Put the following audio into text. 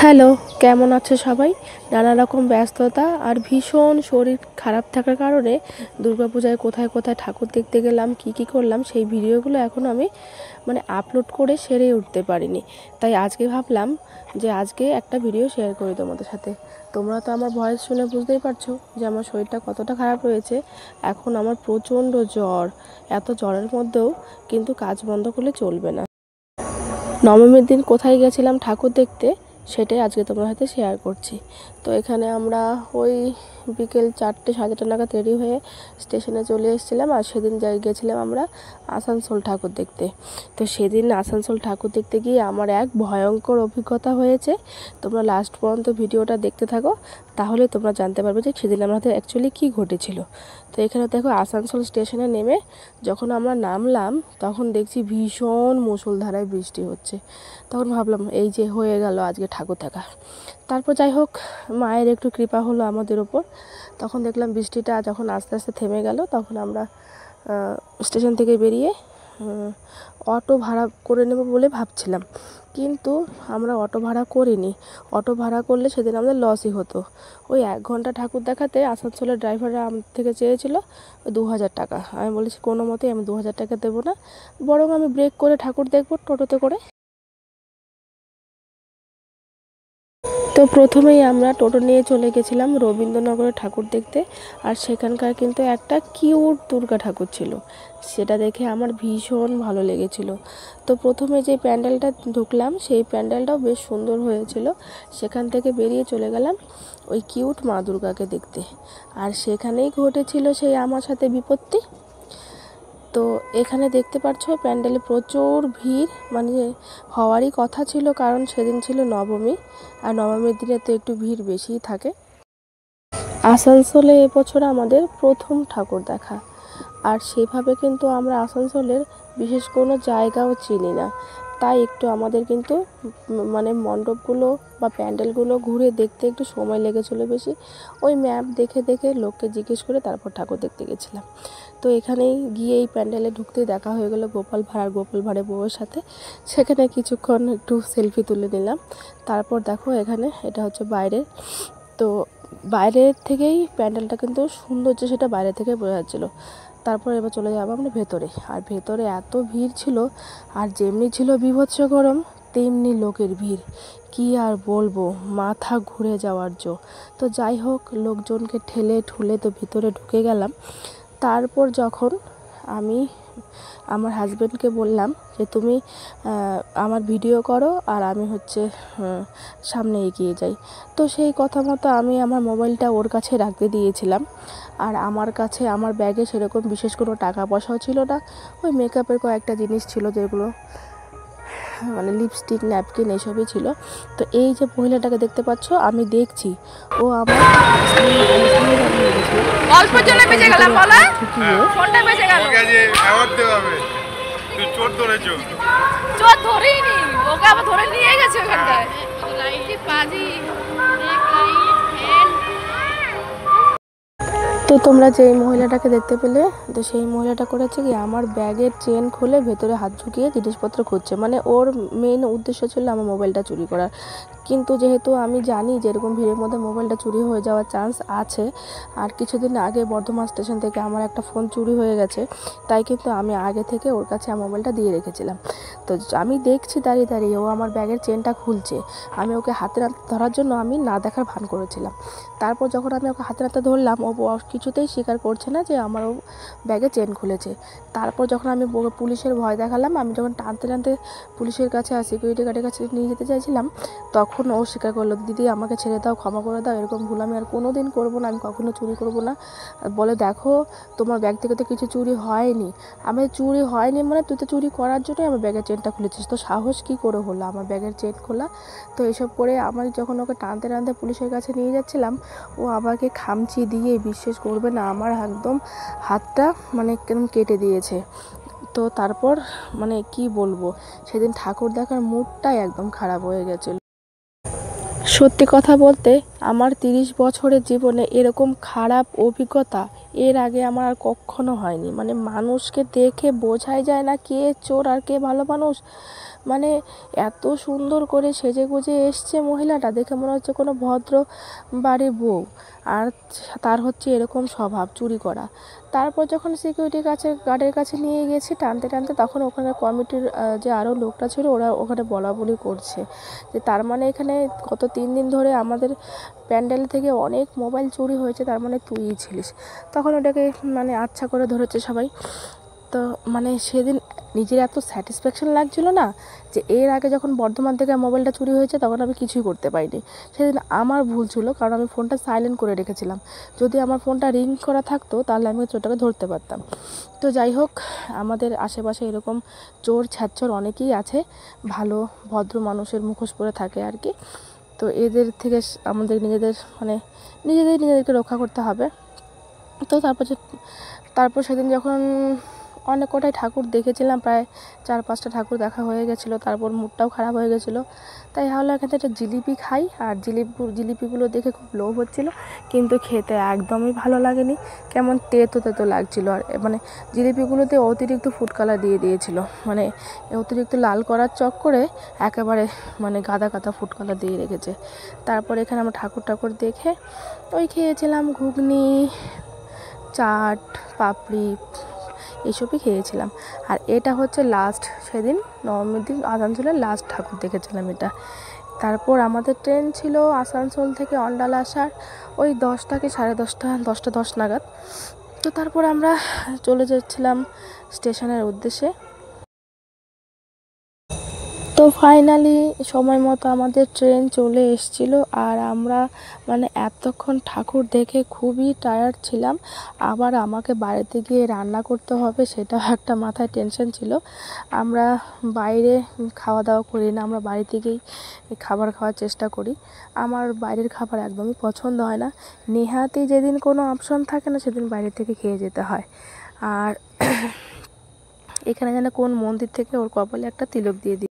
Hello, কেমন আছে সবাই? নানা রকম ব্যস্ততা আর ভীষণ শরীর খারাপ থাকার কারণে দুর্গাপূজায় কোথায় কোথায় ঠাকুর দেখতে গেলাম, কি করলাম সেই ভিডিওগুলো এখন আমি আপলোড করে সেরে উঠতে পারিনি। তাই আজকে ভাবলাম যে আজকে একটা ভিডিও শেয়ার করি তোমাদের সাথে। তোমরা তো আমার ভয়েস শুনে বুঝতেই পারছো যে আমার শরীরটা কতটা খারাপ রয়েছে। এখন আমার প্রচণ্ড জ্বর। এত জ্বরের মধ্যেও কিন্তু কাজ বন্ধ করলে চলবে না। নবমীর দিন কোথায় গেছিলাম ঠাকুর দেখতে সেটাই আজকে তোমার সাথে শেয়ার করছি। তো এখানে আমরা ওই বিকেল 4টে সাড়ে 4টে নাগাদ রেডি হয়ে স্টেশনে চলে এসেছিলাম। আর সেদিন গেছিলাম আমরা আসানসোল ঠাকুর দেখতে। তো সেদিন আসানসোল ঠাকুর দেখতে গিয়ে আমার এক ভয়ঙ্কর অভিজ্ঞতা হয়েছে। তোমরা লাস্ট পর্যন্ত ভিডিওটা দেখতে থাকো, তাহলে তোমরা জানতে পারবে যে সেদিন আমাদের অ্যাকচুয়ালি কী ঘটেছিল। তো এখানে দেখো, আসানসোল স্টেশনে নেমে যখন আমরা নামলাম তখন দেখছি ভীষণ মুষলধারায় বৃষ্টি হচ্ছে। তখন ভাবলাম এই যে হয়ে গেল আজকে ঠাকুর দেখা। তারপর যাই হোক, মায়ের একটু কৃপা হলো আমাদের ওপর। তখন দেখলাম বৃষ্টিটা যখন আস্তে আস্তে থেমে গেল, তখন আমরা স্টেশন থেকে বেরিয়ে অটো ভাড়া করে নেব বলে ভাবছিলাম, কিন্তু আমরা অটো ভাড়া করিনি। অটো ভাড়া করলে সেদিন আমাদের লসই হতো। ওই 1 ঘন্টা ঠাকুর দেখাতে আসানসোলের ড্রাইভাররা আমার থেকে চেয়েছিল 2000 টাকা। আমি বলেছি কোনো মতেই আমি 2000 টাকা দেবো না, বরং আমি ব্রেক করে ঠাকুর দেখবো টোটোতে করে। তো প্রথমেই আমরা টোটো নিয়ে চলে গেছিলাম রবীন্দ্রনগরে ঠাকুর দেখতে। আর সেখানকার কিন্তু একটা কিউট দুর্গা ঠাকুর ছিল, সেটা দেখে আমার ভীষণ ভালো লেগেছিল। তো প্রথমে যে প্যান্ডেলটা ঢুকলাম সেই প্যান্ডেলটাও বেশ সুন্দর হয়েছিল। সেখান থেকে বেরিয়ে চলে গেলাম ওই কিউট মা দুর্গাকে দেখতে। আর সেখানেই ঘটেছিল সেই আমার সাথে বিপত্তি। তো এখানে দেখতে পাচ্ছ প্যান্ডেলে প্রচুর ভিড়, হওয়ারই কথা ছিল, কারণ সেদিন ছিল নবমী। আর নবমীর দিনে তো একটু ভিড় বেশিই থাকে। আসানসোলে এবছর আমাদের প্রথম ঠাকুর দেখা। আর সেভাবে কিন্তু আমরা আসানসোলের বিশেষ কোনো জায়গাও চিনি না, তাই একটু আমাদের কিন্তু মণ্ডপগুলো বা প্যান্ডেলগুলো ঘুরে দেখতে একটু সময় লেগেছিলো বেশি। ওই ম্যাপ দেখে দেখে লোককে জিজ্ঞেস করে তারপর ঠাকুর দেখতে গেছিলাম। তো এখানেই গিয়ে এই প্যান্ডেলে ঢুকতেই দেখা হয়ে গেলো গোপাল ভাঁড়ের বউয়ের সাথে। সেখানে কিছুক্ষণ একটু সেলফি তুলে নিলাম। তারপর দেখো এখানে এটা হচ্ছে বাইরের। তো বাইরের থেকেই প্যান্ডেলটা কিন্তু সৌন্দর্য সেটা বাইরে থেকে বোঝা যাচ্ছিলো। তারপর এবার চলে যাবো আমরা ভেতরে। আর ভেতরে এত ভিড় ছিল, আর যেমনি ছিল বীভৎস গরম তেমনি লোকের ভিড়, কি আর বলবো, মাথা ঘুরে যাওয়ার জো। তো যাই হোক, লোকজনকে ঠেলে ঠুলে তো ভিতরে ঢুকে গেলাম। তারপর যখন আমি আমার হাজব্যান্ডকে বললাম যে তুমি আমার ভিডিও করো আর আমি সামনে এগিয়ে যাই। তো সেই কথা মতো আমি আমার মোবাইলটা ওর কাছে রাখতে দিয়েছিলাম। আর আমার কাছে আমার ব্যাগে সেরকম বিশেষ কোনো টাকা পয়সাও ছিল না। ওই মেকআপের কয়েকটা জিনিস ছিল, যেগুলো লিপস্টিক, ন্যাপকিন এইসবই ছিল। তো এই যে মহিলাটাকে দেখতে পাচ্ছ, আমি দেখছি ও আমার তো তোমরা যেই মহিলাটাকে দেখতে পেলে, তো সেই মহিলাটা করেছে কি, আমার ব্যাগের চেন খুলে ভেতরে হাত ঢুকিয়ে জিনিসপত্র খুঁজছে। ওর মেন উদ্দেশ্য ছিল আমার মোবাইলটা চুরি করার। কিন্তু যেহেতু আমি জানি যে এরকম ভিড়ের মধ্যে মোবাইলটা চুরি হয়ে যাওয়ার চান্স আছে, আর কিছুদিন আগে বর্ধমান স্টেশন থেকে আমার একটা ফোন চুরি হয়ে গেছে, তাই কিন্তু আমি আগে থেকে ওর কাছে আমার মোবাইলটা দিয়ে রেখেছিলাম। তো আমি দেখছি দাঁড়িয়ে দাঁড়িয়ে ও আমার ব্যাগের চেনটা খুলছে। আমি ওকে হাতে নাতে ধরার জন্য আমি না দেখার ভান করেছিলাম। তারপর যখন আমি ওকে হাতে নাতে ধরলাম, ও কিছুতেই স্বীকার করছে না যে আমার ও ব্যাগে চেন খুলেছে। তারপর যখন আমি পুলিশের ভয় দেখালাম, আমি যখন টানতে টানতে পুলিশের কাছে আর সিকিউরিটি গার্ডের কাছে নিয়ে যেতে চাইছিলাম, তখন ও স্বীকার করলো, দিদি আমাকে ছেড়ে দাও, ক্ষমা করে দাও, এরকম ভুল আমি আর কোনো দিন করবো না, আমি কখনো চুরি করবো না। বলে দেখো, তোমার ব্যাগ থেকে তো কিছু চুরি হয়নি। আমি চুরি হয়নি তুই তো চুরি করার জন্যই আমার ব্যাগের চেনটা খুলেছিস, তো সাহস কী করে হলো আমার ব্যাগের চেন খোলা? তো এসব করে আমি যখন ওকে টানতে টানতে পুলিশের কাছে নিয়ে যাচ্ছিলাম, ও আমাকে খামচি দিয়ে, বিশ্বাস করবে না, আমার একদম হাতটা কেমন কেটে দিয়েছে। তো তারপর কি বলবো, সেদিন ঠাকুর দেখার মুডটাই একদম খারাপ হয়ে গেছিলো। সত্যি কথা বলতে আমার 30 বছরের জীবনে এরকম খারাপ অভিজ্ঞতা এর আগে আমার আর কখনো হয়নি। মানুষকে দেখে বোঝাই যায় না কে চোর আর কে ভালো মানুষ। মানে এত সুন্দর করে সেজে গুজে এসছে মহিলাটা, দেখে মনে হচ্ছে কোনো ভদ্র বাড়ির বউ, আর তার হচ্ছে এরকম স্বভাব চুরি করা। তারপর যখন সিকিউরিটি গার্ডের কাছে নিয়ে গেছি টানতে টানতে, তখন ওখানে কমিটির যে আরও লোকটা ছিল ওরা ওখানে বলা বলি করছে যে তার মানে এখানে গত 3 দিন ধরে আমাদের প্যান্ডেল থেকে অনেক মোবাইল চুরি হয়েছে, তার মানে তুইই ছিলিস। তখন ওটাকে মানে আচ্ছা করে ধরেছে সবাই। তো মানে সেদিন নিজের এত স্যাটিসফ্যাকশন লাগছিল না, যে এর আগে যখন বর্ধমান থেকে মোবাইলটা চুরি হয়েছে তখন আমি কিছুই করতে পারিনি। সেদিন আমার ভুল ছিল, কারণ আমি ফোনটা সাইলেন্ট করে রেখেছিলাম। যদি আমার ফোনটা রিং করা থাকতো তাহলে আমি চোরটাকে ধরতে পারতাম। তো যাই হোক, আমাদের আশেপাশে এরকম চোর ছ্যাচর অনেকেই আছে, ভালো ভদ্র মানুষের মুখোশ পরে থাকে আর কি। তো এদের থেকে আমাদের নিজেদেরকে রক্ষা করতে হবে। তো তারপর সেদিন যখন অনেক কটাই ঠাকুর দেখেছিলাম, প্রায় 4-5টা ঠাকুর দেখা হয়ে গেছিলো, তারপর মুডটাও খারাপ হয়ে গেছিলো। তাই ভাবলাম এখান থেকে একটা জিলিপি খাই, আর জিলিপিগুলো দেখে খুব লোভ হচ্ছিলো, কিন্তু খেতে একদমই ভালো লাগেনি, কেমন তেতো তেতো লাগছিলো। আর মানে জিলিপিগুলোতে অতিরিক্ত ফুড কালার দিয়ে দিয়েছিল, মানে অতিরিক্ত লাল করার চক্করে একেবারে মানে গাদা গাদা ফুড কালার দিয়ে রেখেছে। তারপর এখানে আমরা ঠাকুর দেখে ওই খেয়েছিলাম ঘুগনি, চাট, পাপড়ি, এসবই খেয়েছিলাম। আর এটা হচ্ছে লাস্ট, সেদিন নবমীর দিন আসানসোলের লাস্ট ঠাকুর দেখেছিলাম এটা। তারপর আমাদের ট্রেন ছিল আসানসোল থেকে অন্ডাল আসার ওই 10টা কি 10:30, 10:10 নাগাদ। তো তারপর আমরা চলে যাচ্ছিলাম স্টেশনের উদ্দেশ্যে। তো ফাইনালি সময় মতো আমাদের ট্রেন চলে এসেছিলো, আর আমরা মানে এতক্ষণ ঠাকুর দেখে খুবই টায়ার্ড ছিলাম। আবার আমাকে বাড়িতে গিয়ে রান্না করতে হবে, সেটাও একটা মাথায় টেনশন ছিল। আমরা বাইরে খাওয়া দাওয়া করি না, আমরা বাড়ি থেকেই খাবার খাওয়ার চেষ্টা করি। আমার বাইরের খাবার একদমই পছন্দ হয় না, নেহাতি যেদিন কোনো অপশন থাকে না সেদিন বাইরে থেকে খেয়ে যেতে হয়। আর এখানে যেন কোন মন্দির থেকে ওর কপালে একটা তিলক দিয়ে দিই।